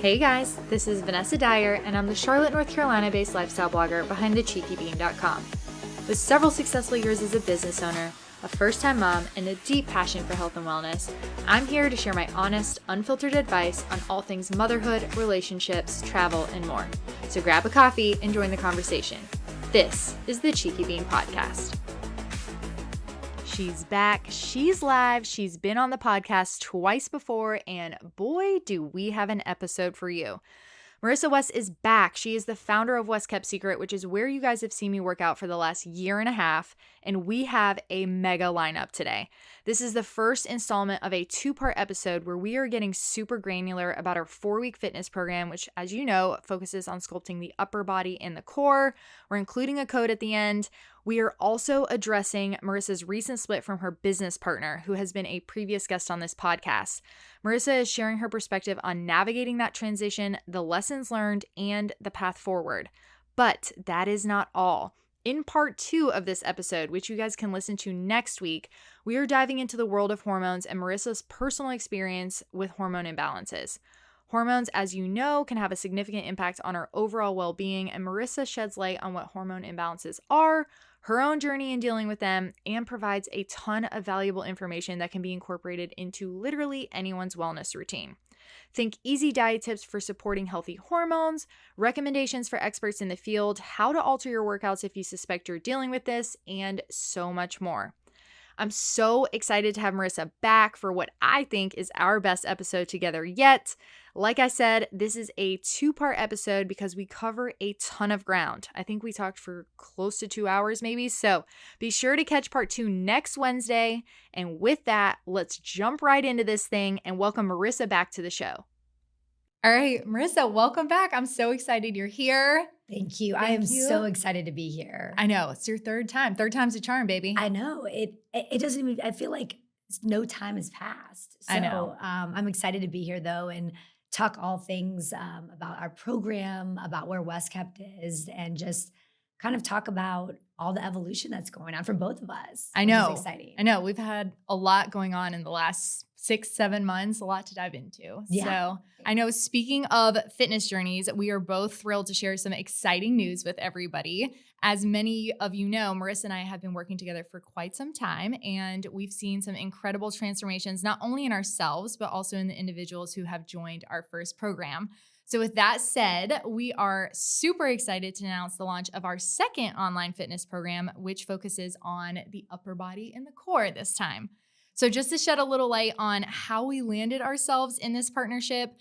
Hey guys, this is Vanessa Dyer, and I'm the Charlotte, North Carolina-based lifestyle blogger behind thecheekybean.com. With several successful years as a business owner, a first-time mom, and a deep passion for health and wellness, I'm here to share my honest, unfiltered advice on all things motherhood, relationships, travel, and more. So grab a coffee and join the conversation. This is the Cheeky Bean Podcast. She's back, she's live, she's been on the podcast twice before, and boy, do we have an episode for you. Marissa West is back. She is the founder of West Kept Secret, which is where you guys have seen me work out for the last year and a half, and we have a mega lineup today. This is the first installment of a 2-part episode where we are getting super granular about our 4-week fitness program, which, as you know, focuses on sculpting the upper body and the core. We're including a code at the end. We are also addressing Marissa's recent split from her business partner, who has been a previous guest on this podcast. Marissa is sharing her perspective on navigating that transition, the lessons learned, and the path forward. But that is not all. In part 2 of this episode, which you guys can listen to next week, we are diving into the world of hormones and Marissa's personal experience with hormone imbalances. Hormones, as you know, can have a significant impact on our overall well-being, and Marissa sheds light on what hormone imbalances are, her own journey in dealing with them, and provides a ton of valuable information that can be incorporated into literally anyone's wellness routine. Think easy diet tips for supporting healthy hormones, recommendations for experts in the field, how to alter your workouts if you suspect you're dealing with this, and so much more. I'm so excited to have Marissa back for what I think is our best episode together yet. Like I said, this is a 2-part episode because we cover a ton of ground. I think we talked for close to 2 hours maybe. So be sure to catch part 2 next Wednesday. And with that, let's jump right into this thing and welcome Marissa back to the show. All right, Marissa, welcome back. I'm so excited you're here. Thank you. I am so excited to be here. I know. It's your third time. Third time's a charm, baby. I know. It doesn't even, I feel like no time has passed. So, I know. I'm excited to be here though and talk all things about our program, about where West Kept is, and just kind of talk about all the evolution that's going on for both of us. I know. Which is exciting. I know. We've had a lot going on in the last 6-7 months, a lot to dive into. Yeah. So I know, speaking of fitness journeys, we are both thrilled to share some exciting news with everybody. As many of you know, Marissa and I have been working together for quite some time, and we've seen some incredible transformations, not only in ourselves, but also in the individuals who have joined our first program. So with that said, we are super excited to announce the launch of our second online fitness program, which focuses on the upper body and the core this time. So just to shed a little light on how we landed ourselves in this partnership,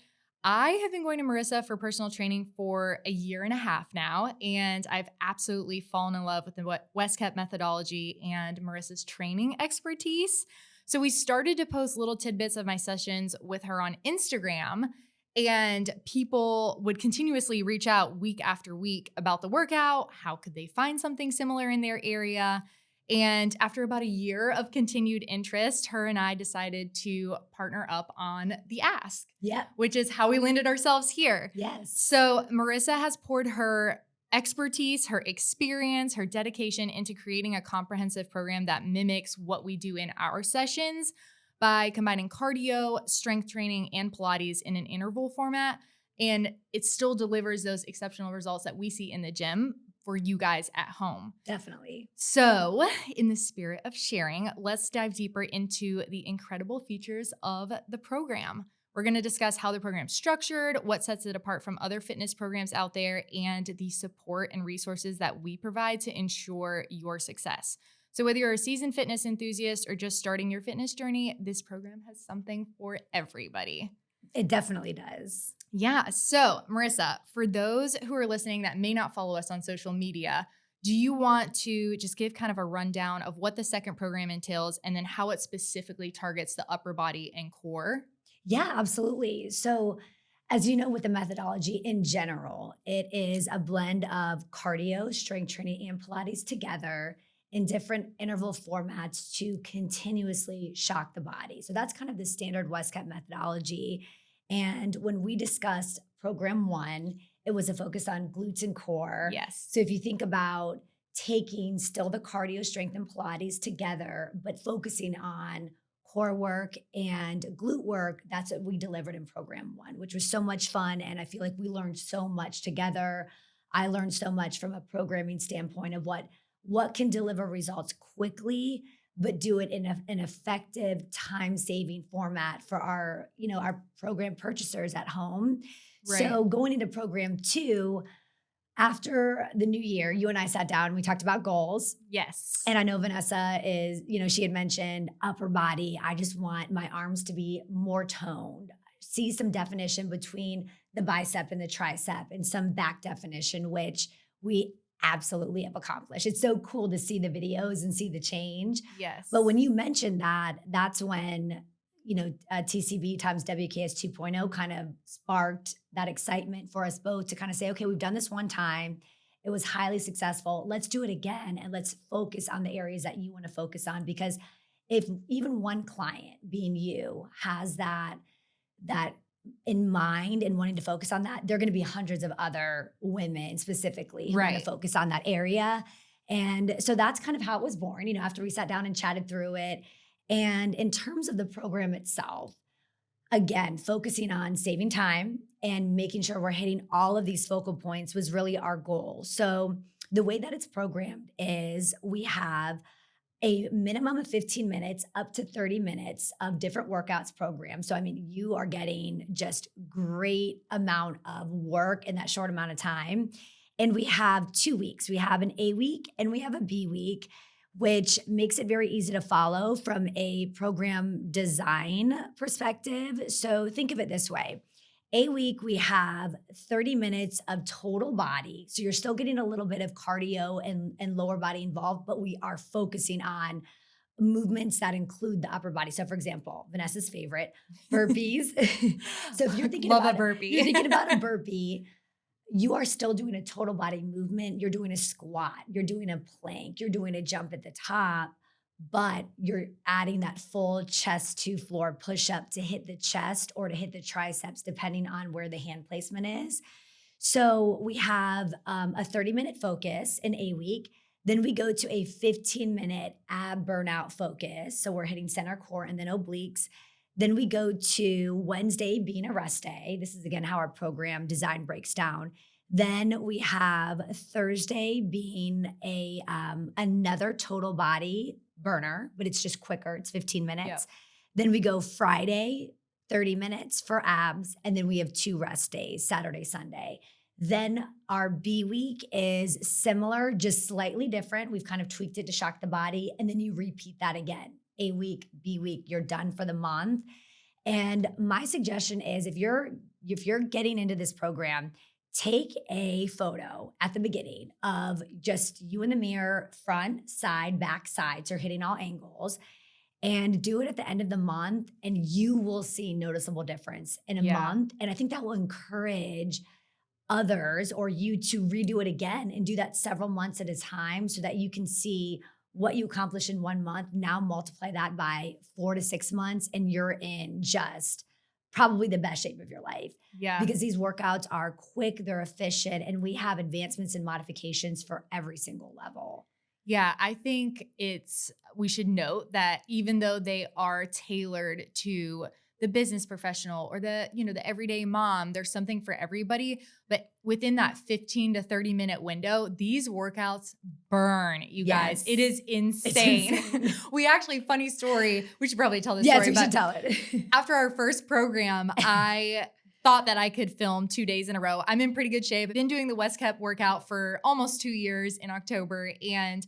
I have been going to Marissa for personal training for a year and a half now, and I've absolutely fallen in love with the West Kept methodology and Marissa's training expertise. So we started to post little tidbits of my sessions with her on Instagram, and people would continuously reach out week after week about the workout. How could they find something similar in their area? And after about a year of continued interest, her and I decided to partner up on the Ask, which is how we landed ourselves here. Yes. So Marissa has poured her expertise, her experience, her dedication into creating a comprehensive program that mimics what we do in our sessions by combining cardio, strength training, and Pilates in an interval format. And it still delivers those exceptional results that we see in the gym for you guys at home. Definitely. So, in the spirit of sharing, let's dive deeper into the incredible features of the program. We're going to discuss how the program's structured, what sets it apart from other fitness programs out there, and the support and resources that we provide to ensure your success. So whether you're a seasoned fitness enthusiast or just starting your fitness journey, this program has something for everybody. It definitely does. Yeah. So Marissa, for those who are listening that may not follow us on social media, do you want to just give kind of a rundown of what the second program entails and then how it specifically targets the upper body and core? Yeah, absolutely. So as you know, with the methodology in general, it is a blend of cardio, strength training, and Pilates together in different interval formats to continuously shock the body. So that's kind of the standard West Kept methodology. And when we discussed program 1, it was a focus on glutes and core. Yes. So if you think about taking still the cardio, strength, and Pilates together, but focusing on core work and glute work, that's what we delivered in program 1, which was so much fun. And I feel like we learned so much together. I learned so much from a programming standpoint of what can deliver results quickly, but do it in an effective, time-saving format for our, our program purchasers at home. Right. So going into program 2, after the new year, you and I sat down and we talked about goals. Yes. And I know Vanessa is, she had mentioned upper body. I just want my arms to be more toned, see some definition between the bicep and the tricep and some back definition, which we absolutely have accomplished. It's so cool to see the videos and see the change. Yes. But when you mentioned that, that's when, TCB times WKS 2.0 kind of sparked that excitement for us both to kind of say, okay, we've done this one time. It was highly successful. Let's do it again. And let's focus on the areas that you want to focus on. Because if even one client, being you, has that in mind and wanting to focus on that, there are going to be hundreds of other women specifically who want to focus on that area. And so that's kind of how it was born, after we sat down and chatted through it. And in terms of the program itself, again, focusing on saving time and making sure we're hitting all of these focal points was really our goal. So the way that it's programmed is we have a minimum of 15 minutes up to 30 minutes of different workouts programmed. So, I mean, you are getting just great amount of work in that short amount of time. And we have 2 weeks. We have an A week and we have a B week, which makes it very easy to follow from a program design perspective. So think of it this way. A week, we have 30 minutes of total body. So you're still getting a little bit of cardio and lower body involved, but we are focusing on movements that include the upper body. So for example, Vanessa's favorite, burpees. So if you're thinking Love about a burpee. you're thinking about a burpee, you are still doing a total body movement. You're doing a squat, you're doing a plank, you're doing a jump at the top, but you're adding that full chest to floor push up to hit the chest or to hit the triceps, depending on where the hand placement is. So we have a 30-minute focus in a week. Then we go to a 15-minute ab burnout focus. So we're hitting center core and then obliques. Then we go to Wednesday being a rest day. This is again how our program design breaks down. Then we have Thursday being another total body burner, but it's just quicker. It's 15 minutes. Yep. Then we go Friday, 30 minutes for abs. And then we have 2 rest days, Saturday, Sunday. Then our B week is similar, just slightly different. We've kind of tweaked it to shock the body. And then you repeat that again. A week, B week, you're done for the month. And my suggestion is if you're getting into this program, take a photo at the beginning of just you in the mirror, front, side, back, side. So you're hitting all angles, and do it at the end of the month. And you will see noticeable difference in a month. And I think that will encourage others or you to redo it again and do that several months at a time so that you can see what you accomplish in 1 month. Now multiply that by 4 to 6 months and you're in just probably the best shape of your life. Yeah. Because these workouts are quick, they're efficient, and we have advancements and modifications for every single level. Yeah, I think we should note that even though they are tailored to the business professional or the everyday mom, there's something for everybody. But within that 15 to 30 minute window, these workouts burn, you guys. It is insane. We actually, funny story, we should probably tell this story. Yes, we should tell it. After our first program, I thought that I could film 2 days in a row. I'm in pretty good shape. I've been doing the West Cup workout for almost 2 years in October. And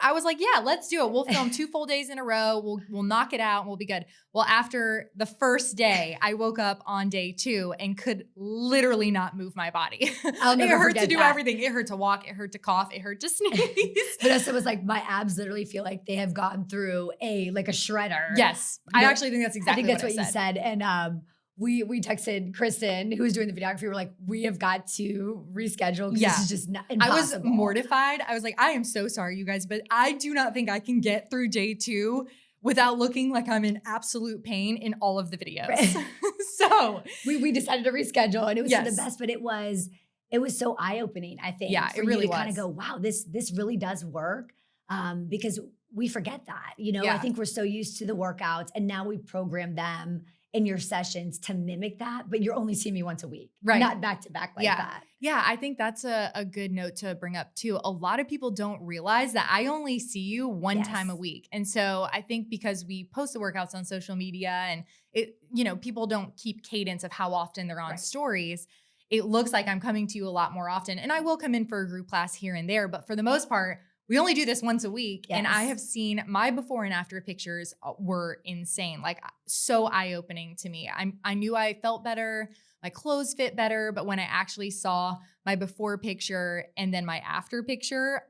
I was like, yeah, let's do it. We'll film 2 full days in a row. We'll knock it out and we'll be good. Well, after the first day, I woke up on day 2 and could literally not move my body. I'll never it hurt forget to do that. everything. It hurt to walk. It hurt to cough. It hurt to sneeze. Vanessa was like, my abs literally feel like they have gone through a shredder. Yes. I actually think that's exactly what I you said. And we texted Kristen, who was doing the videography. We're like, we have got to reschedule because this is just not impossible. I was mortified. I was like, I am so sorry, you guys, but I do not think I can get through day 2 without looking like I'm in absolute pain in all of the videos. Right. So we decided to reschedule, and it was for the best. But it was so eye opening. I think. Yeah, for it really you to was. kind of go, wow, this really does work. Because we forget that, you know, I Yeah. think we're so used to the workouts and now we program them in your sessions to mimic that, but you're only seeing me once a week, Right. not back to back like Yeah. that. Yeah. I think that's a good note to bring up too. A lot of people don't realize that I only see you one time a Yes. week. And so I think because we post the workouts on social media and people don't keep cadence of how often they're on Right. stories, it looks like I'm coming to you a lot more often. And I will come in for a group class here and there, but for the most part, we only do this once a week. And I Yes. have seen my before and after pictures were insane, like so eye-opening to me. I knew I felt better, my clothes fit better, but when I actually saw my before picture and then my after picture,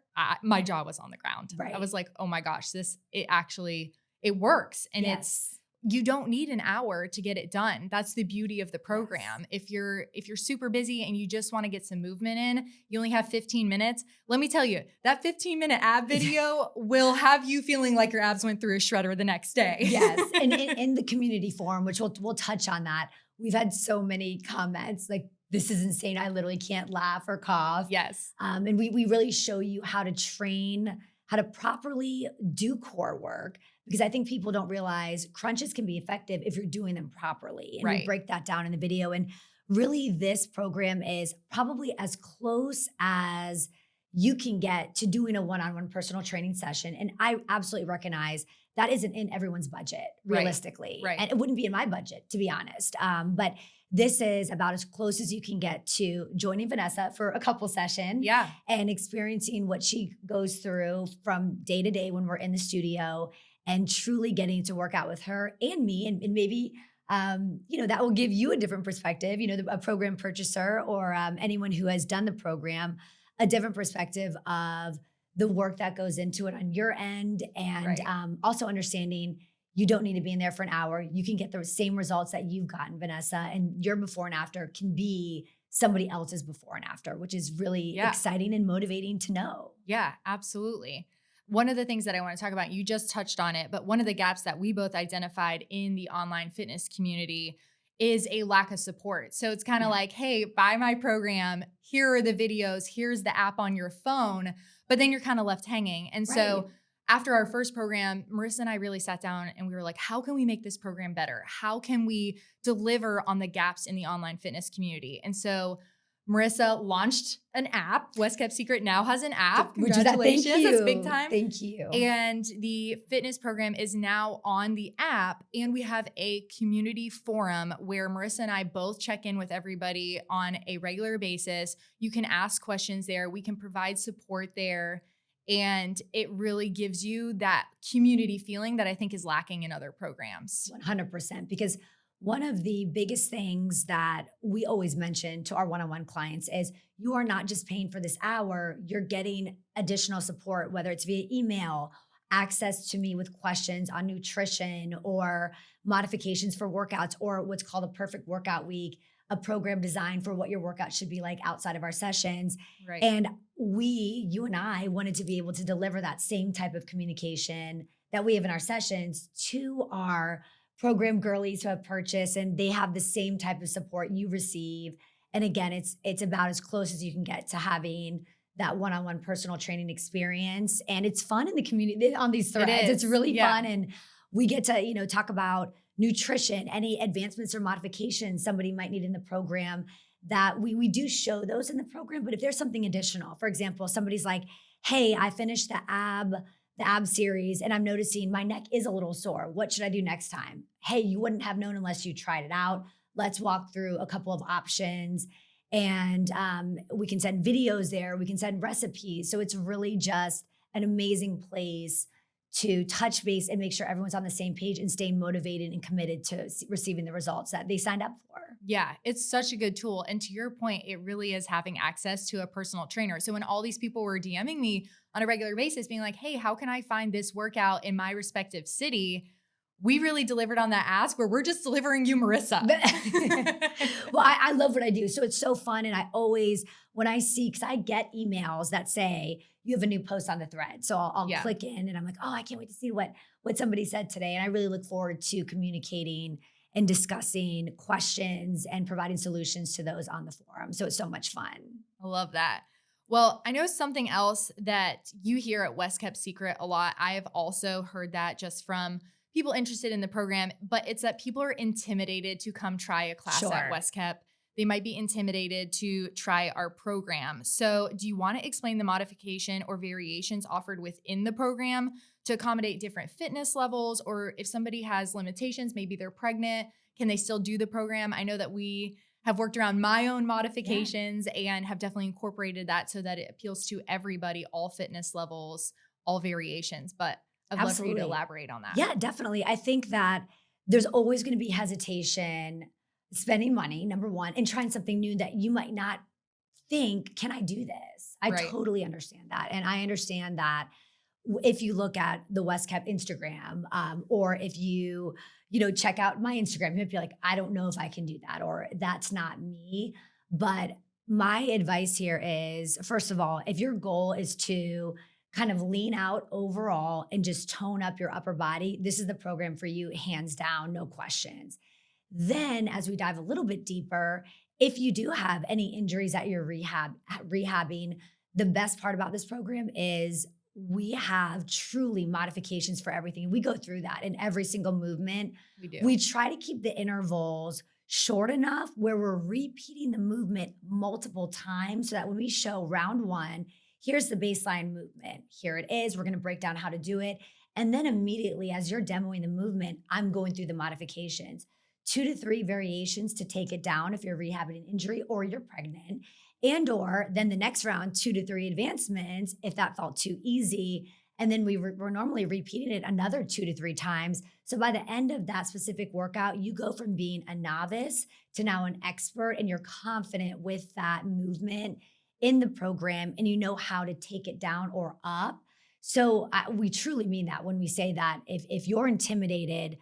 my jaw was on the ground. I Right. was like, oh my gosh, it works. And Yes. you don't need an hour to get it done. That's the beauty of the program. Yes. If you're super busy and you just want to get some movement in, you only have 15 minutes. Let me tell you, that 15-minute ab video will have you feeling like your abs went through a shredder the next day. Yes. And in the community forum, which we'll touch on that, we've had so many comments like, this is insane. I literally can't laugh or cough. Yes. And we really show you how to train, how to properly do core work, because I think people don't realize crunches can be effective if you're doing them properly. And we Right. break that down in the video. And really, this program is probably as close as you can get to doing a one-on-one personal training session. And I absolutely recognize that isn't in everyone's budget, Right. realistically. Right. And it wouldn't be in my budget, to be honest. But this is about as close as you can get to joining Vanessa for a couple sessions Yeah. and experiencing what she goes through from day to day when we're in the studio and truly getting to work out with her and me. And maybe, that will give you a different perspective, a program purchaser or anyone who has done the program, a different perspective of the work that goes into it on your end. And Right. also understanding you don't need to be in there for an hour. You can get the same results that you've gotten, Vanessa, and your before and after can be somebody else's before and after, which is really Yeah. exciting and motivating to know. Yeah, absolutely. One of the things that I want to talk about, you just touched on it, but one of the gaps that we both identified in the online fitness community is a lack of support. So it's kind of Yeah. like, hey, buy my program. Here are the videos. Here's the app on your phone. But then you're kind of left hanging. And so Right. after our first program, Marissa and I really sat down and we were like, how can we make this program better? How can we deliver on the gaps in the online fitness community? And so Marissa launched an app. West Kept Secret now has an app. Which is that. Congratulations. Thank you. That's big time. Thank you. And the fitness program is now on the app. And we have a community forum where Marissa and I both check in with everybody on a regular basis. You can ask questions there. We can provide support there. And it really gives you that community feeling that I think is lacking in other programs. 100%. Because one of the biggest things that we always mention to our one-on-one clients is you are not just paying for this hour, you're getting additional support, whether it's via email, access to me with questions on nutrition or modifications for workouts, or what's called a perfect workout week, a program designed for what your workout should be like outside of our sessions. Right. And you and I wanted to be able to deliver that same type of communication that we have in our sessions to our program girlies who have purchased, and they have the same type of support you receive. And again, it's about as close as you can get to having that one-on-one personal training experience. And it's fun in the community on these threads. It's really fun. And we get to, talk about nutrition, any advancements or modifications somebody might need in the program, that we do show those in the program. But if there's something additional, for example, somebody's like, hey, I finished the ab series and I'm noticing my neck is a little sore. What should I do next time? Hey, you wouldn't have known unless you tried it out. Let's walk through a couple of options. And we can send videos there. We can send recipes. So it's really just an amazing place to touch base and make sure everyone's on the same page and staying motivated and committed to receiving the results that they signed up for. Yeah, it's such a good tool. And to your point, it really is having access to a personal trainer. So when all these people were DMing me on a regular basis, being like, hey, how can I find this workout in my respective city? We really delivered on that ask where we're just delivering you Marissa. Well, I love what I do. So it's so fun. And I always, when I see, because I get emails that say, you have a new post on the thread. So I'll click in and I'm like, oh, I can't wait to see what somebody said today. And I really look forward to communicating and discussing questions and providing solutions to those on the forum. So it's so much fun. I love that. Well, I know something else that you hear at West Kept Secret a lot. I have also heard that just from people interested in the program, but it's that people are intimidated to come try a class at Sure. West Kept. They might be intimidated to try our program. So, do you want to explain the modification or variations offered within the program to accommodate different fitness levels? Or if somebody has limitations, maybe they're pregnant, can they still do the program? I know that we have worked around my own Yeah. modifications and have definitely incorporated that so that it appeals to everybody, all fitness levels, all variations. But I'd love for you to Absolutely. elaborate on that. Yeah, definitely. I think that there's always going to be hesitation spending money, number one, and trying something new that you might not think, can I do this? I Right. totally understand that. And I understand that if you look at the West Cap Instagram, or if check out my Instagram, you'd be like, I don't know if I can do that, or that's not me. But my advice here is, first of all, if your goal is to kind of lean out overall and just tone up your upper body, this is the program for you, hands down, no questions. Then, as we dive a little bit deeper, if you do have any injuries that you're rehabbing, the best part about this program is we have truly modifications for everything. We go through that in every single movement. We do. We try to keep the intervals short enough where we're repeating the movement multiple times so that when we show round one, here's the baseline movement. Here it is. We're going to break down how to do it. And then immediately, as you're demoing the movement, I'm going through the modifications. 2 to 3 variations to take it down if you're rehabbing an injury or you're pregnant, and or then the next round 2 to 3 advancements if that felt too easy, and then we're normally repeating it another 2 to 3 times. So by the end of that specific workout, you go from being a novice to now an expert, and you're confident with that movement in the program, and you know how to take it down or up. So we truly mean that when we say that if you're intimidated,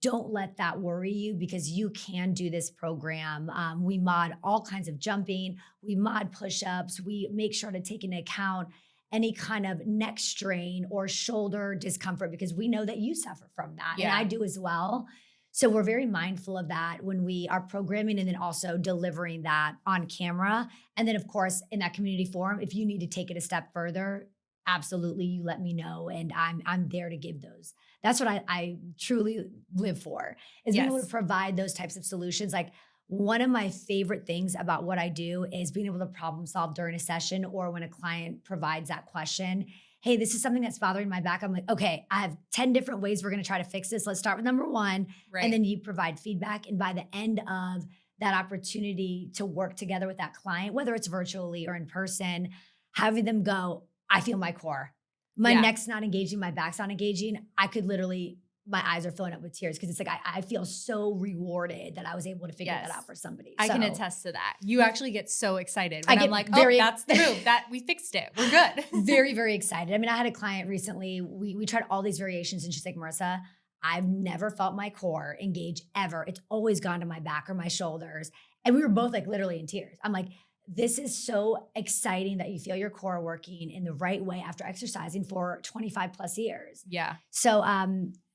don't let that worry you, because you can do this program. We mod all kinds of jumping, we mod push ups, we make sure to take into account any kind of neck strain or shoulder discomfort, because we know that you suffer from that. And I Yeah. do as well. So we're very mindful of that when we are programming, and then also delivering that on camera. And then, of course, in that community forum, if you need to take it a step further, absolutely, you let me know, and I'm there to give those. That's what I truly live for, is being able to Yes. provide those types of solutions. Like, one of my favorite things about what I do is being able to problem solve during a session, or when a client provides that question. Hey, this is something that's bothering my back. I'm like, okay, I have 10 different ways we're going to try to fix this. Let's start with number one. And Right. then you provide feedback. And by the end of that opportunity to work together with that client, whether it's virtually or in person, having them go, I feel my core. My Yeah. neck's not engaging, my back's not engaging. I could literally, my eyes are filling up with tears, because it's like I feel so rewarded that I was able to figure that out Yes. for somebody. I can So attest to that. You actually get so excited I when I'm get like, oh, very, that's the move. That we fixed it. We're good. very, very excited. I mean, I had a client recently, we tried all these variations, and she's like, Marissa, I've never felt my core engage ever. It's always gone to my back or my shoulders. And we were both like literally in tears. I'm like, this is so exciting that you feel your core working in the right way after exercising for 25 plus years. Yeah. So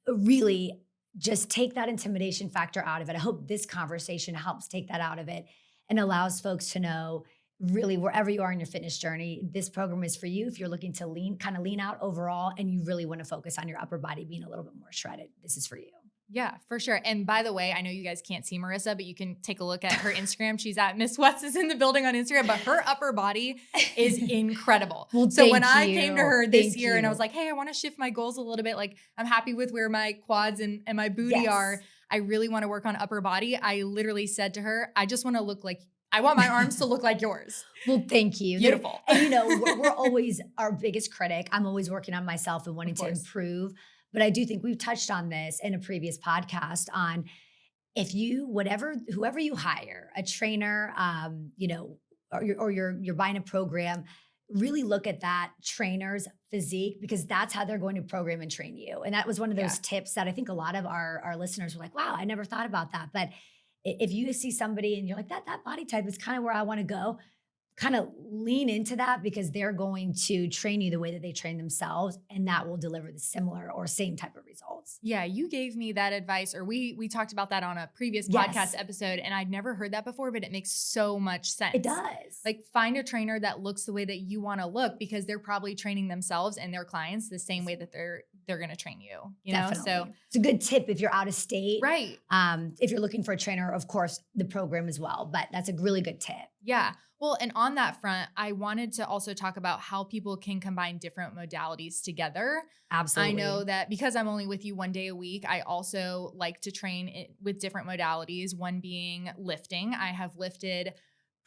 really just take that intimidation factor out of it. I hope this conversation helps take that out of it and allows folks to know, really, wherever you are in your fitness journey, this program is for you. If you're looking to kind of lean out overall, and you really want to focus on your upper body being a little bit more shredded, this is for you. Yeah, for sure. And by the way, I know you guys can't see Marissa, but you can take a look at her Instagram. She's at Miss West is in the building on Instagram, but her upper body is incredible. Well, So when thank I came to you. her this Thank year and I you. was like, hey, I want to shift my goals a little bit. Like, I'm happy with where my quads and my booty are. Yes. I really want to work on upper body. I literally said to her, I just want to look like, I want my arms to look like yours. Well, thank you. Beautiful. And we're always our biggest critic. I'm always working on myself and wanting Of to course. improve. But I do think we've touched on this in a previous podcast on, if you, whoever you hire, a trainer, or you're buying a program, really look at that trainer's physique, because that's how they're going to program and train you. And that was one of Yeah. those tips that I think a lot of our listeners were like, wow, I never thought about that. But if you see somebody and you're like, that body type is kind of where I want to go, kind of lean into that because they're going to train you the way that they train themselves, and that will deliver the similar or same type of results. Yeah, you gave me that advice, or we talked about that on a previous podcast Yes, episode, and I'd never heard that before, but it makes so much it sense. does. Like, find a trainer that looks the way that you want to look, because they're probably training themselves and their clients the same way that they're going to train you, you know? Definitely. So, It's a good tip if you're out of state. right. If you're looking for a trainer, of course, the program as well, but that's a really good tip. Yeah. Well, and on that front, I wanted to also talk about how people can combine different modalities together. Absolutely. I know that because I'm only with you one day a week, I also like to train with different modalities, one being lifting. I have lifted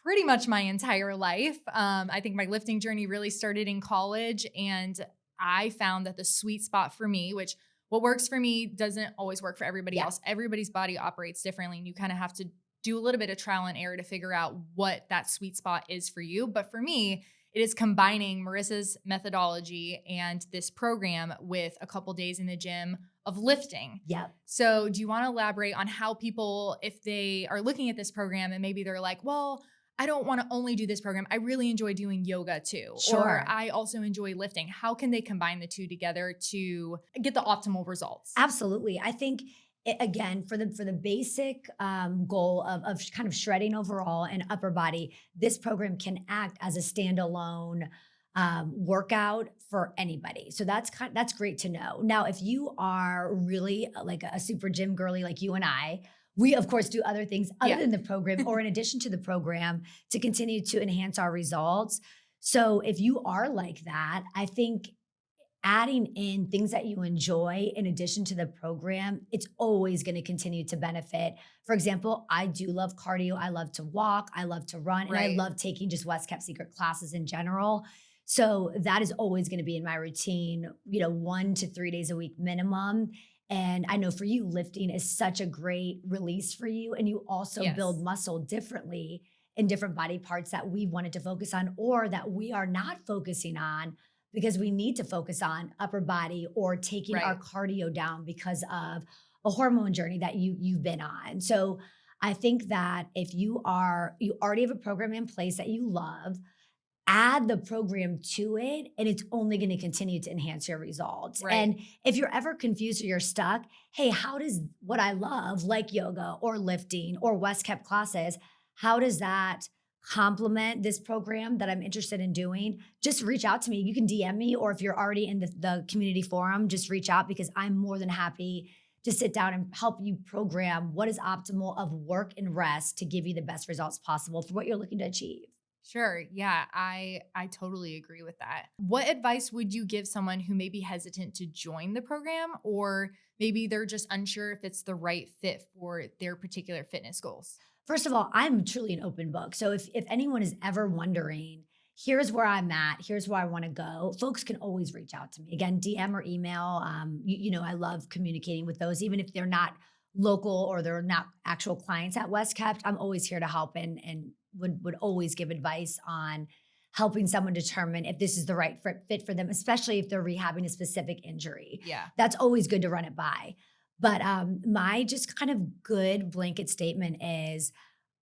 pretty much my entire life. I think my lifting journey really started in college, and I found that the sweet spot for me, which what works for me doesn't always work for everybody else. Everybody's body operates differently, and you kind of have to do a little bit of trial and error to figure out what that sweet spot is for you. But for me, it is combining Marissa's methodology and this program with a couple days in the gym of lifting. Yep. So do you want to elaborate on how people, if they are looking at this program and maybe they're like, well, I don't want to only do this program, I really enjoy doing yoga too. Sure. Or I also enjoy lifting. How can they combine the two together to get the optimal results? Absolutely. I think again, for the basic goal of kind of shredding overall and upper body, this program can act as a standalone workout for anybody. So that's great to know. Now, if you are really like a super gym girly like you and I, we of course do other things other than the program or in addition to the program to continue to enhance our results. So if you are like that, I think adding in things that you enjoy in addition to the program, it's always going to continue to benefit. For example, I do love cardio. I love to walk. I love to run. And I love taking just West Kept Secret classes in general. So that is always going to be in my routine, 1 to 3 days a week minimum. And I know for you, lifting is such a great release for you. And you also build muscle differently in different body parts that we wanted to focus on or that we are not focusing on because we need to focus on upper body or taking our cardio down because of a hormone journey that you've been on. So I think that if you already have a program in place that you love, add the program to it and it's only going to continue to enhance your results. And if you're ever confused or you're stuck, hey, how does what I love, like yoga or lifting or West Kept classes, how does that complement this program that I'm interested in doing? Just reach out to me. You can DM me, or if you're already in the community forum, just reach out because I'm more than happy to sit down and help you program what is optimal of work and rest to give you the best results possible for what you're looking to achieve. Sure. Yeah, I totally agree with that. What advice would you give someone who may be hesitant to join the program, or maybe they're just unsure if it's the right fit for their particular fitness goals? First of all, I'm truly an open book. So if anyone is ever wondering, here's where I'm at, here's where I want to go, folks can always reach out to me. Again, DM or email. I love communicating with those, even if they're not local or they're not actual clients at West Kept. I'm always here to help and would always give advice on helping someone determine if this is the right fit for them, especially if they're rehabbing a specific injury. Yeah. That's always good to run it by. But my just kind of good blanket statement is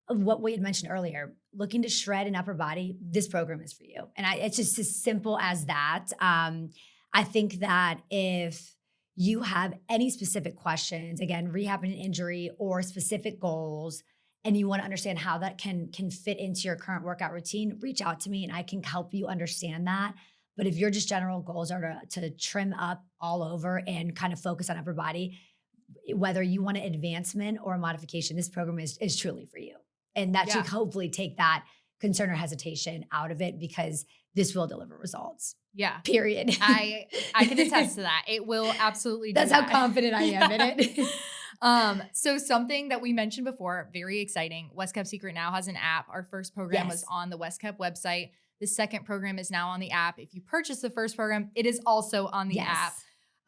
what we had mentioned earlier, looking to shred an upper body, this program is for you. And it's just as simple as that. I think that if you have any specific questions, again, rehabbing an injury or specific goals, and you want to understand how that can fit into your current workout routine, reach out to me and I can help you understand that. But if your just general goals are to trim up all over and kind of focus on upper body, whether you want an advancement or a modification, this program is truly for you. And that should hopefully take that concern or hesitation out of it because this will deliver results. Yeah. Period. I can attest to that. It will absolutely do That's that. how confident I am in it. So something that we mentioned before, very exciting. West Kept Secret now has an app. Our first program was on the West Kept website. The second program is now on the app. If you purchase the first program, it is also on the app.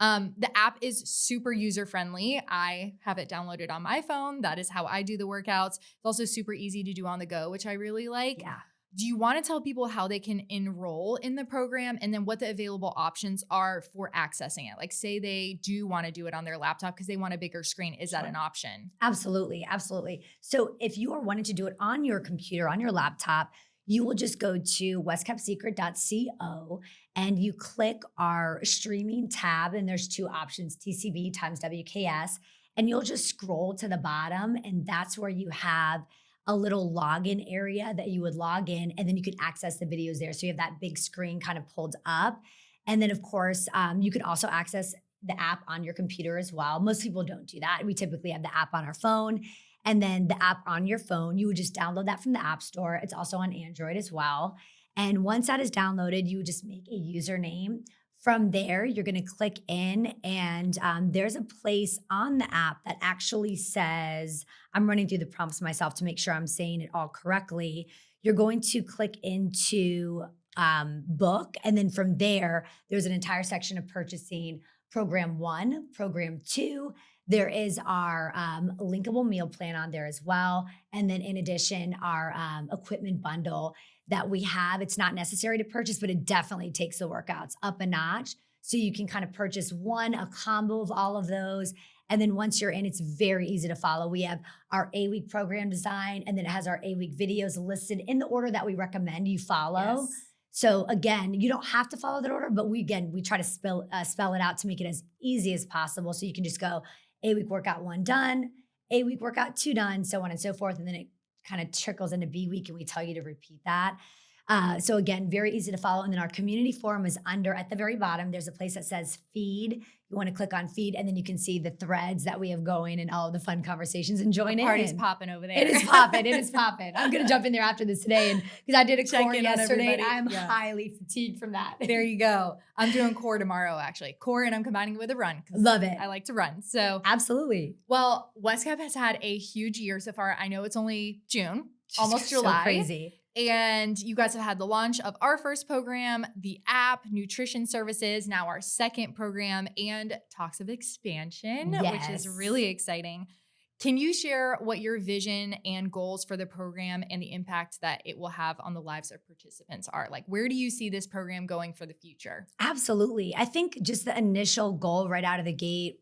The app is super user-friendly. I have it downloaded on my phone. That is how I do the workouts. It's also super easy to do on the go, which I really like. Yeah. Do you want to tell people how they can enroll in the program and then what the available options are for accessing it? Like say they do want to do it on their laptop because they want a bigger screen. Is that an option? Absolutely. Absolutely. So if you are wanting to do it on your computer, on your laptop, you will just go to westkepsecret.co and you click our streaming tab, and there's two options, TCB times WKS, and you'll just scroll to the bottom, and that's where you have a little login area that you would log in, and then you can access the videos there. So you have that big screen kind of pulled up. And then of course, you can also access the app on your computer as well. Most people don't do that. We typically have the app on our phone, and then the app on your phone, you would just download that from the App Store. It's also on Android as well. And once that is downloaded, you would just make a username. From there, you're going to click in, and there's a place on the app that actually says, I'm running through the prompts myself to make sure I'm saying it all correctly. You're going to click into book. And then from there, there's an entire section of purchasing program 1, program 2. There is our linkable meal plan on there as well. And then in addition, our equipment bundle that we have. It's not necessary to purchase, but it definitely takes the workouts up a notch. So you can kind of purchase a combo of all of those. And then once you're in, it's very easy to follow. We have our 8-week program design, and then it has our 8-week videos listed in the order that we recommend you follow. Yes. So again, you don't have to follow that order, but we try to spell it out to make it as easy as possible. So you can just go 8-week workout 1 done, 8-week workout 2 done, so on and so forth. And then it kind of trickles into B week, and we tell you to repeat that. So again, very easy to follow. And then our community forum is at the very bottom. There's a place that says feed. You want to click on feed, and then you can see the threads that we have going and all of the fun conversations, and join in. Party's popping over there. It is popping. It is popping. I'm going to jump in there after this today. And because I did a core yesterday, and I'm highly fatigued from that. There you go. I'm doing core tomorrow, actually. Core, and I'm combining it with a run. Love it. I like to run. So absolutely. Well, WestCap has had a huge year so far. I know it's only June, almost July. So crazy. And you guys have had the launch of our first program, the app, nutrition services, now our second program, and talks of expansion, which is really exciting. Can you share what your vision and goals for the program and the impact that it will have on the lives of participants are? Like, where do you see this program going for the future? Absolutely. I think just the initial goal right out of the gate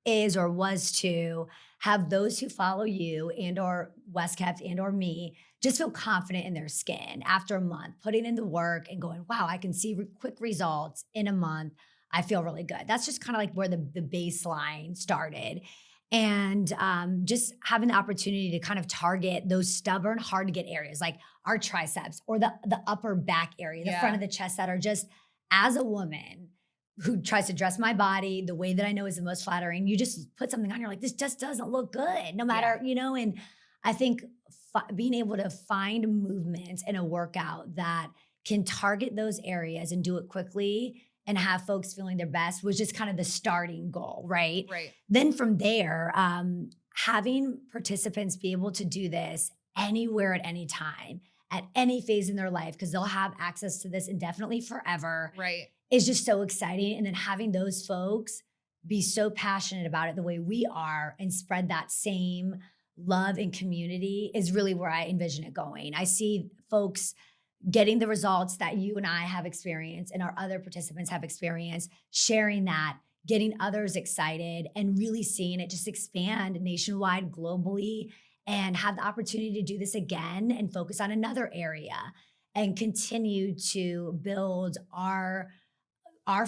was to have those who follow you and or WestCap and or me just feel confident in their skin after a month, putting in the work and going, wow, I can see quick results in a month. I feel really good. That's just kind of like where the baseline started. And just having the opportunity to kind of target those stubborn, hard to get areas like our triceps or the upper back area, the front of the chest, that are just, as a woman who tries to dress my body the way that I know is the most flattering, you just put something on, you're like, this just doesn't look good, no matter, and I think being able to find movements in a workout that can target those areas and do it quickly and have folks feeling their best was just kind of the starting goal, right? Right. Then from there, having participants be able to do this anywhere at any time, at any phase in their life, because they'll have access to this indefinitely forever. Right. Is just so exciting. And then having those folks be so passionate about it the way we are and spread that same love and community is really where I envision it going. I see folks getting the results that you and I have experienced and our other participants have experienced, sharing that, getting others excited, and really seeing it just expand nationwide, globally, and have the opportunity to do this again and focus on another area and continue to build our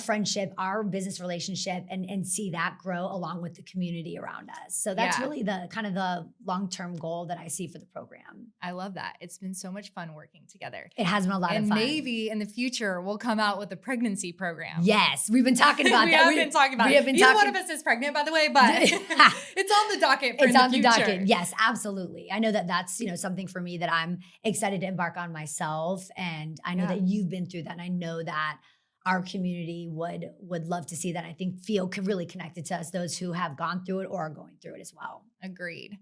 friendship, our business relationship, and see that grow along with the community around us. So that's really the kind of the long-term goal that I see for the program. I love that. It's been so much fun working together. It has been a lot of fun. And maybe in the future, we'll come out with a pregnancy program. Yes, we've been talking about we that. Have been talking about it. Neither one of us is pregnant, by the way, but it's on the docket for it's the on future. the docket. Yes, absolutely. I know that's something for me that I'm excited to embark on myself. And I know that you've been through that. And I know that our community would love to see that. I think feel really connected to us, those who have gone through it or are going through it as well. Agreed.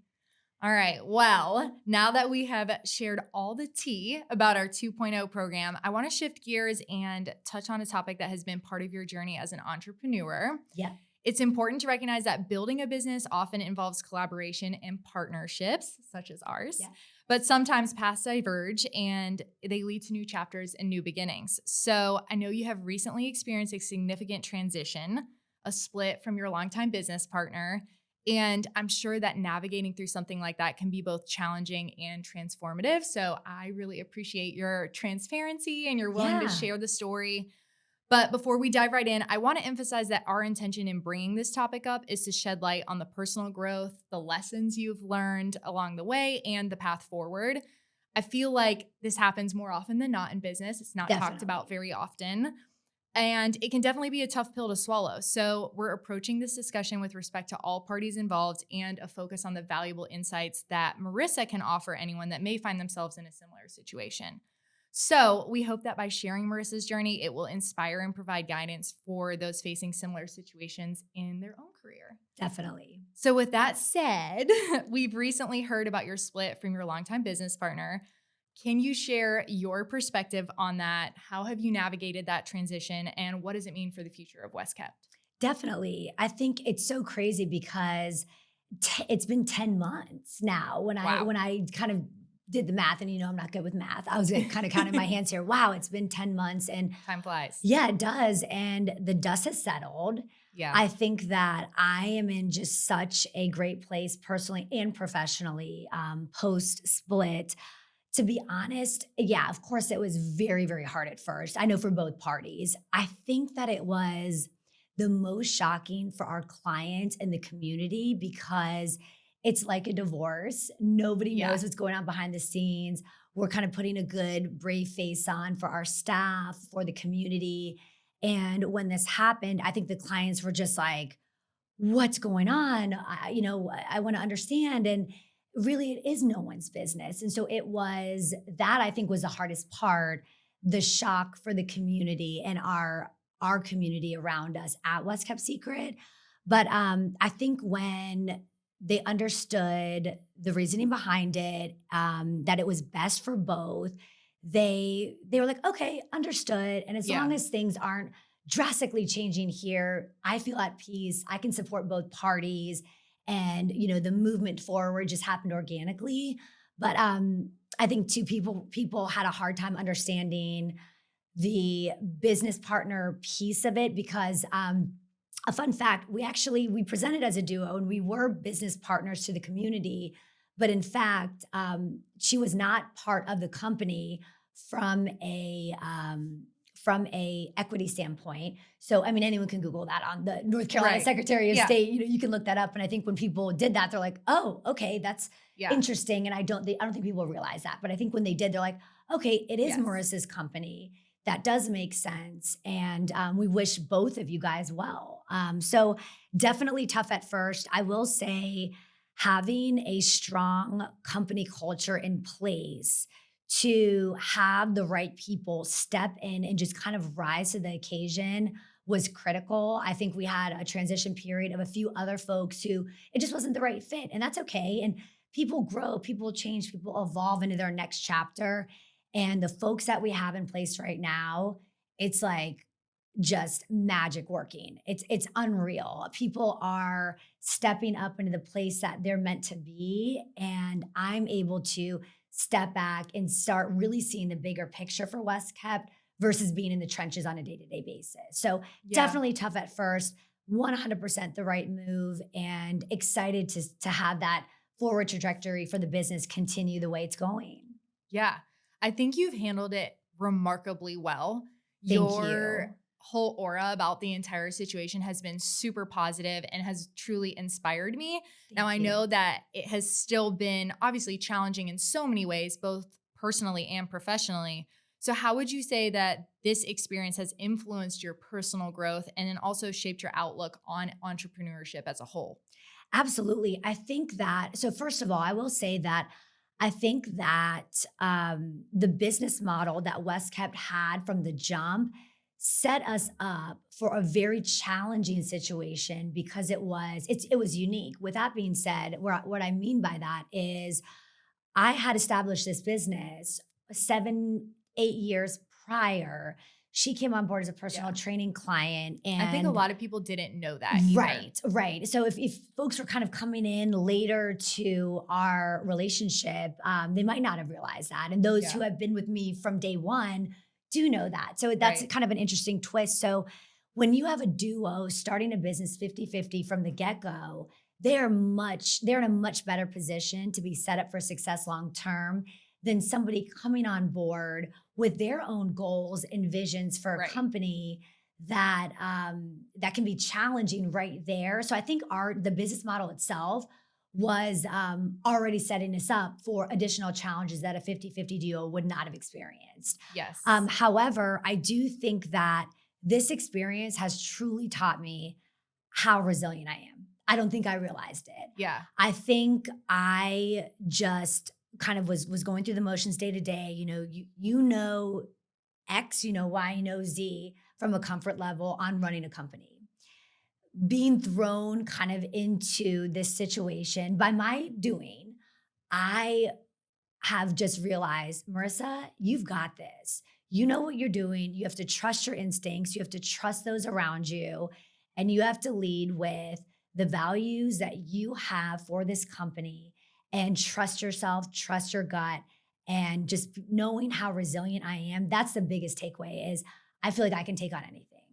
All right. Well, now that we have shared all the tea about our 2.0 program, I want to shift gears and touch on a topic that has been part of your journey as an entrepreneur. Yeah. It's important to recognize that building a business often involves collaboration and partnerships, such as ours. Yeah. But sometimes paths diverge and they lead to new chapters and new beginnings. So I know you have recently experienced a significant transition, a split from your longtime business partner, And I'm sure that navigating through something like that can be both challenging and transformative. So I really appreciate your transparency and you're willing to Yeah, share the story. But before we dive right in, I want to emphasize that our intention in bringing this topic up is to shed light on the personal growth, the lessons you've learned along the way, and the path forward. I feel like this happens more often than not in business. It's not talked about definitely. very often. And it can definitely be a tough pill to swallow. So, we're approaching this discussion with respect to all parties involved and a focus on the valuable insights that Marissa can offer anyone that may find themselves in a similar situation. So, we hope that by sharing Marissa's journey, it will inspire and provide guidance for those facing similar situations in their own career. Definitely. So, with that said, we've recently heard about your split from your longtime business partner. Can you share your perspective on that? How have you navigated that transition and what does it mean for the future of West Kept? Definitely. I think it's so crazy because it's been 10 months now Wow. when I kind of did the math, and I'm not good with math. I was kind of counting my hands here. Wow, it's been 10 months, and Time flies. yeah, it does. And the dust has settled. Yeah. I think that I am in just such a great place personally and professionally, post split. To be honest, yeah, of course, it was very, very hard at first. I know for both parties. I think that it was the most shocking for our clients and the community because it's like a divorce. Nobody Yeah. knows what's going on behind the scenes. We're kind of putting a good, brave face on for our staff, for the community. And when this happened, I think the clients were just like, what's going on? I want to understand. And really, it is no one's business. And so it was that I think was the hardest part, the shock for the community and our community around us at West Kept Secret. But I think when they understood the reasoning behind it, that it was best for both, they were like, okay, understood. And as long Yeah. as things aren't drastically changing here, I feel at peace. I can support both parties. And, the movement forward just happened organically. But I think too, people had a hard time understanding the business partner piece of it because a fun fact, we presented as a duo and we were business partners to the community. But in fact, she was not part of the company from a equity standpoint. So, I mean, anyone can Google that on the North Carolina Right. Secretary of Yeah. State. You can look that up. And I think when people did that, they're like, "Oh, okay, that's Yeah. interesting." And I don't think people realize that. But I think when they did, they're like, "Okay, it is Yes. Marissa's company. That does make sense." And we wish both of you guys well. So definitely tough at first. I will say having a strong company culture in place to have the right people step in and just kind of rise to the occasion was critical. I think we had a transition period of a few other folks who it just wasn't the right fit, and that's okay. And people grow, people change, people evolve into their next chapter. And the folks that we have in place right now, it's like just magic working. It's unreal. People are stepping up into the place that they're meant to be, and I'm able to step back and start really seeing the bigger picture for West Kept versus being in the trenches on a day-to-day basis. So Yeah. definitely tough at first, 100% the right move, and excited to have that forward trajectory for the business continue the way it's going. Yeah. I think you've handled it remarkably well. Thank Your you. whole aura about the entire situation has been super positive and has truly inspired me. Now, Thank I you. know that it has still been obviously challenging in so many ways, both personally and professionally. So, how would you say that this experience has influenced your personal growth and then also shaped your outlook on entrepreneurship as a whole? Absolutely. I think that, so first of all, I will say that I think that the business model that West Kept had from the jump set us up for a very challenging situation because it was unique. With that being said, what I mean by that is I had established this business 7, 8 years prior. She came on board as a personal Yeah. training client, I think a and lot of people didn't know that either. right, right. So if folks were kind of coming in later to our relationship, they might not have realized that. And those who Yeah. have been with me from day one do know that. So that's Right. kind of an interesting twist. So when you have a duo starting a business 50-50 from the get go, they're in a much better position to be set up for success long term than somebody coming on board with their own goals and visions for a Right. company that that can be challenging right there. So I think the business model itself was already setting us up for additional challenges that a 50-50 deal would not have experienced. Yes. However, I do think that this experience has truly taught me how resilient I am. I don't think I realized it. Yeah. I think I just kind of was going through the motions day to day. You know X, you know Y, you know Z from a comfort level on running a company. Being thrown kind of into this situation by my doing, I have just realized, Marissa, you've got this. You know what you're doing. You have to trust your instincts. You have to trust those around you. And you have to lead with the values that you have for this company and trust yourself, trust your gut, and just knowing how resilient I am. That's the biggest takeaway is I feel like I can take on anything,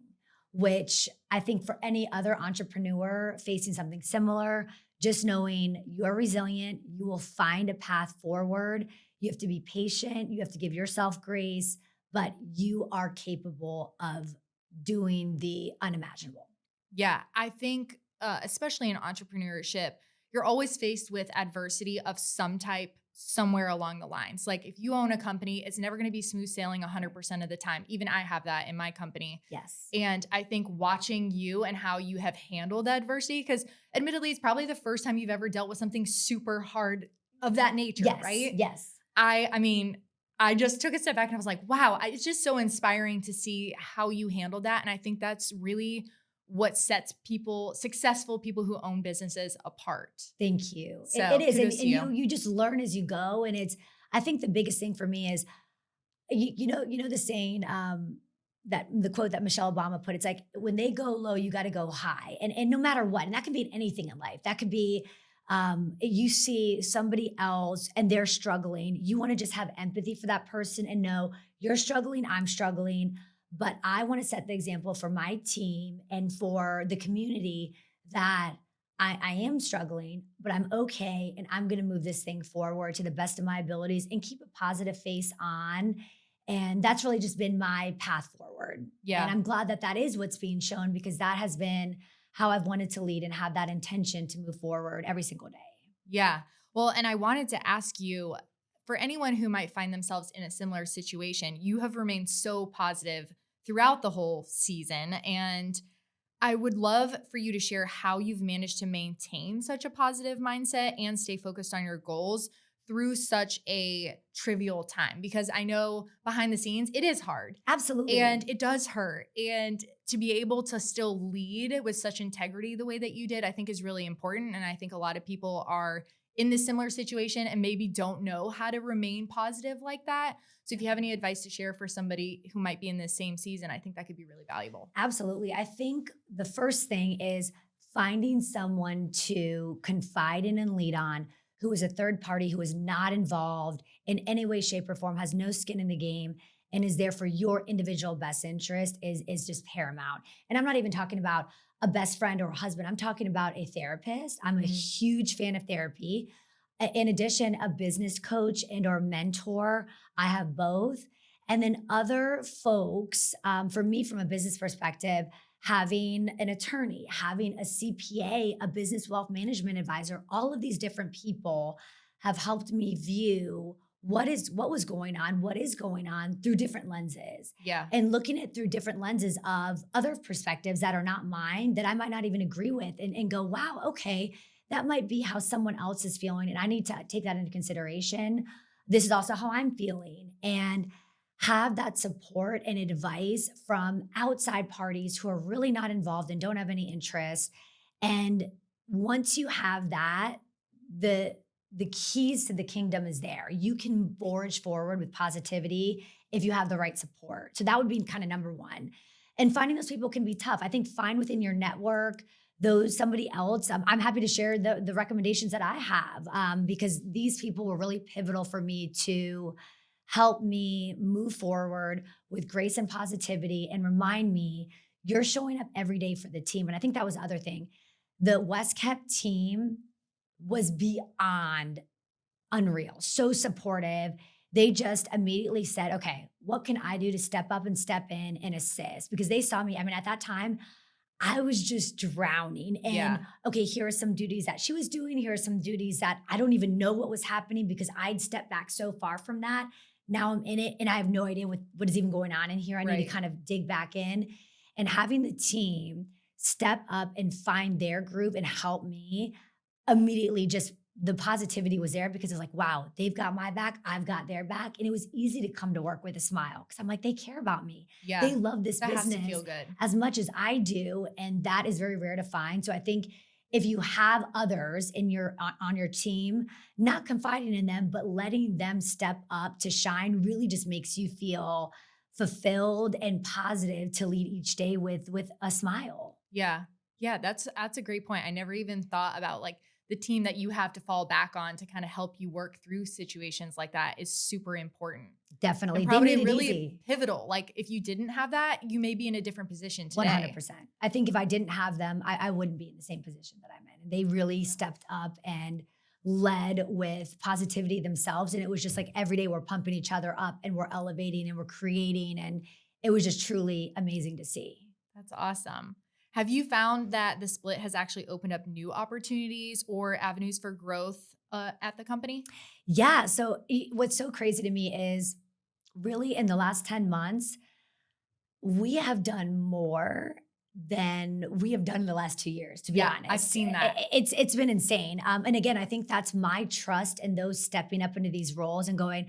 which I think for any other entrepreneur facing something similar, just knowing you're resilient, you will find a path forward. You have to be patient, you have to give yourself grace, but you are capable of doing the unimaginable. Yeah, I think, especially in entrepreneurship, you're always faced with adversity of some type somewhere along the lines. Like if you own a company, it's never going to be smooth sailing 100% of the time. Even I have that in my company. Yes. And I think watching you and how you have handled adversity, because admittedly, it's probably the first time you've ever dealt with something super hard of that nature, Yes. right? Yes. I mean, I just took a step back and I was like, wow, it's just so inspiring to see how you handled that. And I think that's really what sets successful people who own businesses apart. Thank you. So It is. And, kudos to and you. you just learn as you go. And I think the biggest thing for me is you know the saying, that the quote that Michelle Obama put, it's like when they go low, you got to go high. And no matter what, and that can be in anything in life. That could be you see somebody else and they're struggling. You want to just have empathy for that person and know you're struggling, I'm struggling. But I want to set the example for my team and for the community that I am struggling, but I'm okay. And I'm going to move this thing forward to the best of my abilities and keep a positive face on. And that's really just been my path forward. Yeah. And I'm glad that that is what's being shown because that has been how I've wanted to lead and have that intention to move forward every single day. Yeah. Well, and I wanted to ask you, for anyone who might find themselves in a similar situation, you have remained so positive throughout the whole season. And I would love for you to share how you've managed to maintain such a positive mindset and stay focused on your goals through such a trivial time. Because I know behind the scenes, it is hard. Absolutely. And it does hurt. And to be able to still lead with such integrity the way that you did, I think is really important. And I think a lot of people are in this similar situation and maybe don't know how to remain positive like that. So if you have any advice to share for somebody who might be in this same season, I think that could be really valuable. Absolutely. I think the first thing is finding someone to confide in and lead on who is a third party, who is not involved in any way, shape, or form, has no skin in the game, and is there for your individual best interest is just paramount. And I'm not even talking about a best friend or a husband. I'm talking about a therapist. I'm a huge fan of therapy. In addition, a business coach and or mentor. I have both. And then other folks, for me, from a business perspective, having an attorney, having a CPA, a business wealth management advisor, all of these different people have helped me view what was going on, what is going on through different lenses. Yeah. And looking at through different lenses of other perspectives that are not mine, that I might not even agree with, and go, wow, okay, that might be how someone else is feeling. And I need to take that into consideration. This is also how I'm feeling. And have that support and advice from outside parties who are really not involved and don't have any interest. And once you have that, the keys to the kingdom is there. You can forge forward with positivity if you have the right support. So that would be kind of number one. And finding those people can be tough. I think find within your network somebody else. I'm happy to share the recommendations that I have because these people were really pivotal for me to help me move forward with grace and positivity and remind me you're showing up every day for the team. And I think that was the other thing. the WestCap team was beyond unreal, so supportive. They just immediately said, okay, what can I do to step up and step in and assist? Because they saw me. I mean, at that time, I was just drowning. Yeah. And okay, here are some duties that she was doing. Here are some duties that I don't even know what was happening because I'd stepped back so far from that. Now I'm in it and I have no idea what is even going on in here. I need to Right. kind of dig back in. And having the team step up and find their group and help me immediately, just the positivity was there because it's like, wow, they've got my back, I've got their back. And it was easy to come to work with a smile because I'm like, they care about me. Yeah. They love this That has to business feel good. as much as I do. And that is very rare to find. So I think if you have others in your on your team, not confiding in them, but letting them step up to shine really just makes you feel fulfilled and positive to lead each day with a smile. Yeah. Yeah. That's a great point. I never even thought about like the team that you have to fall back on to kind of help you work through situations like that is super important. Definitely. And They probably made it really easy. pivotal. Like if you didn't have that, you may be in a different position today. 100%. I think if I didn't have them, I wouldn't be in the same position that I'm in. And they really stepped up and led with positivity themselves. And it was just like every day we're pumping each other up and we're elevating and we're creating. And it was just truly amazing to see. That's awesome. Have you found that the split has actually opened up new opportunities or avenues for growth at the company? Yeah. So what's so crazy to me is really in the last 10 months, we have done more than we have done in the last 2 years, to be honest. I've seen that. It's been insane. And again, I think that's my trust in those stepping up into these roles and going,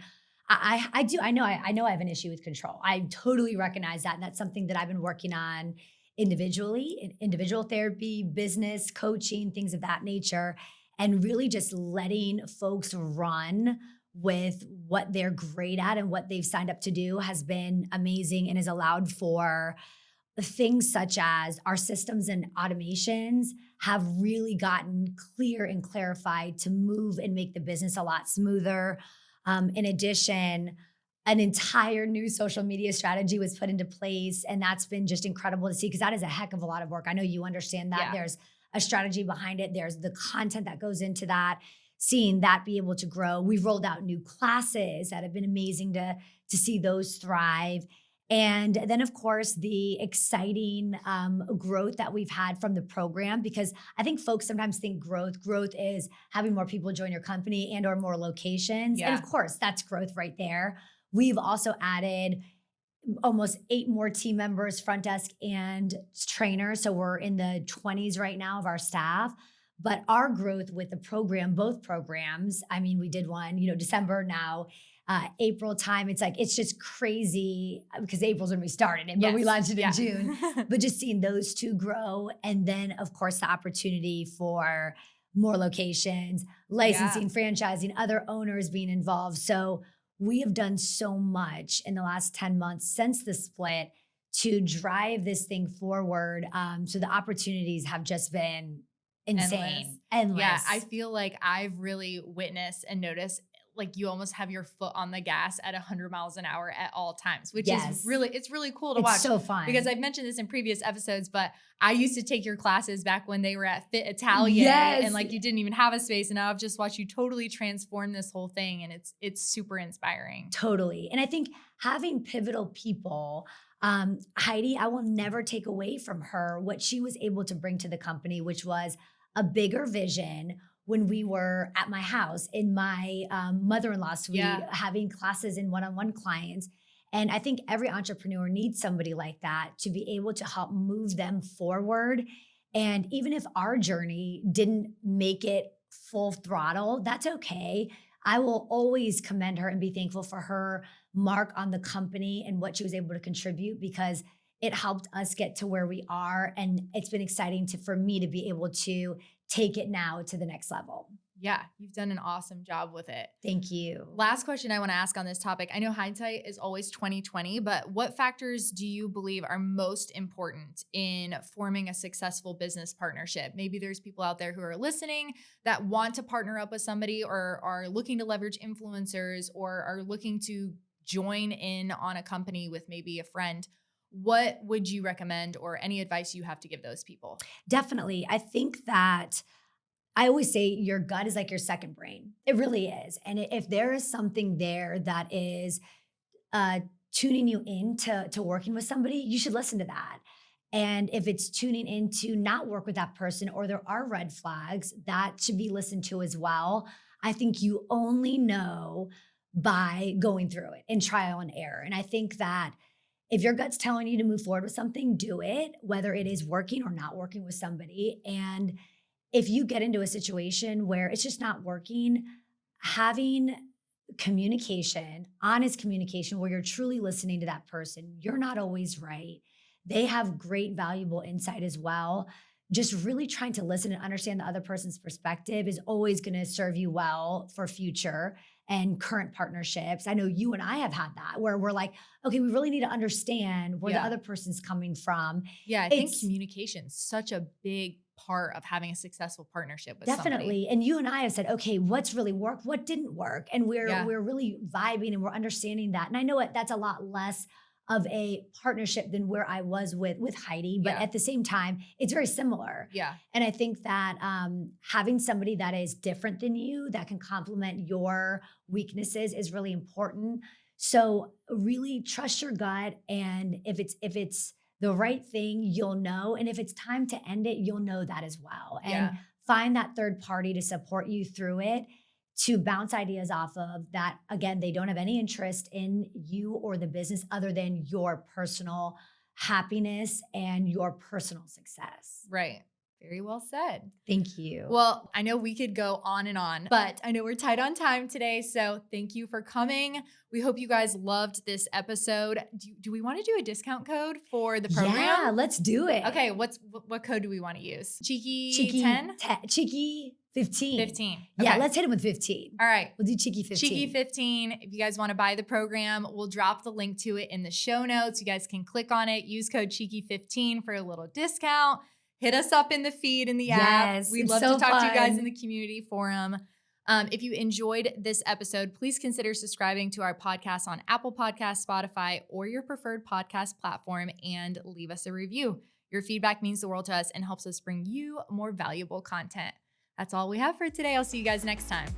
I know I have an issue with control. I totally recognize that. And that's something that I've been working on individually, in individual therapy, business, coaching, things of that nature, and really just letting folks run with what they're great at and what they've signed up to do has been amazing and has allowed for things such as our systems and automations have really gotten clear and clarified to move and make the business a lot smoother. In addition, an entire new social media strategy was put into place. And that's been just incredible to see because that is a heck of a lot of work. I know you understand that. Yeah. There's a strategy behind it. There's the content that goes into that, seeing that be able to grow. We've rolled out new classes that have been amazing to see those thrive. And then, of course, the exciting growth that we've had from the program, because I think folks sometimes think growth is having more people join your company and or more locations. Yeah. And of course, that's growth right there. We've also added almost 8 more team members, front desk and trainers. So we're in the 20s right now of our staff. But our growth with the program, both programs, I mean, we did one, December now, April time. It's like, it's just crazy because April's when we started it, but we launched it in June. But just seeing those two grow. And then, of course, the opportunity for more locations, licensing, franchising, other owners being involved. So we have done so much in the last 10 months since the split to drive this thing forward. So the opportunities have just been insane. Endless. Yeah, I feel like I've really witnessed and noticed like you almost have your foot on the gas at 100 miles an hour at all times, which is really cool to watch. It's so fun. Because I've mentioned this in previous episodes, but I used to take your classes back when they were at Fit Italian and like you didn't even have a space. And now I've just watched you totally transform this whole thing. And it's super inspiring. Totally. And I think having pivotal people, Heidi, I will never take away from her what she was able to bring to the company, which was a bigger vision. When we were at my house in my mother-in-law suite, having classes in one-on-one clients. And I think every entrepreneur needs somebody like that to be able to help move them forward. And even if our journey didn't make it full throttle, that's okay. I will always commend her and be thankful for her mark on the company and what she was able to contribute because it helped us get to where we are. And it's been exciting for me to be able to take it now to the next level. Yeah, you've done an awesome job with it. Thank you. Last question I want to ask on this topic. I know hindsight is always 20/20, but what factors do you believe are most important in forming a successful business partnership? Maybe there's people out there who are listening that want to partner up with somebody or are looking to leverage influencers or are looking to join in on a company with maybe a friend. what would you recommend or any advice you have to give those people? Definitely. I think that I always say your gut is like your second brain. It really is. And if there is something there that is uh, tuning you into working with somebody, you should listen to that. And if it's tuning in to not work with that person or there are red flags, that should be listened to as well. I think you only know by going through it in trial and error. And I think that if your gut's telling you to move forward with something, do it, whether it is working or not working with somebody. And if you get into a situation where it's just not working, having communication, honest communication, where you're truly listening to that person, you're not always right. They have great, valuable insight as well. Just really trying to listen and understand the other person's perspective is always going to serve you well for future and current partnerships. I know you and I have had that where we're like, okay, we really need to understand where the other person's coming from. Yeah, I think communication is such a big part of having a successful partnership with Definitely. somebody. And you and I have said, okay, what's really worked? What didn't work? And we're really vibing and we're understanding that. And I know that's a lot less of a partnership than where I was with Heidi, but at the same time, it's very similar. Yeah. And I think that having somebody that is different than you, that can complement your weaknesses is really important. So really trust your gut. And if it's the right thing, you'll know. And if it's time to end it, you'll know that as well. And find that third party to support you through it, to bounce ideas off of that. Again, they don't have any interest in you or the business other than your personal happiness and your personal success. Right. Very well said. Thank you. Well, I know we could go on and on, but I know we're tight on time today. So thank you for coming. We hope you guys loved this episode. Do we want to do a discount code for the program? Yeah, let's do it. Okay. What code do we want to use? Cheeky 10? Cheeky 15. 15. Okay. Yeah, let's hit him with 15. All right. We'll do Cheeky 15. Cheeky 15. If you guys want to buy the program, we'll drop the link to it in the show notes. You guys can click on it, use code Cheeky 15 for a little discount. Hit us up in the feed in the app. We'd love to talk to you guys in the community forum. If you enjoyed this episode, please consider subscribing to our podcast on Apple Podcasts, Spotify, or your preferred podcast platform, and leave us a review. Your feedback means the world to us and helps us bring you more valuable content. That's all we have for today. I'll see you guys next time.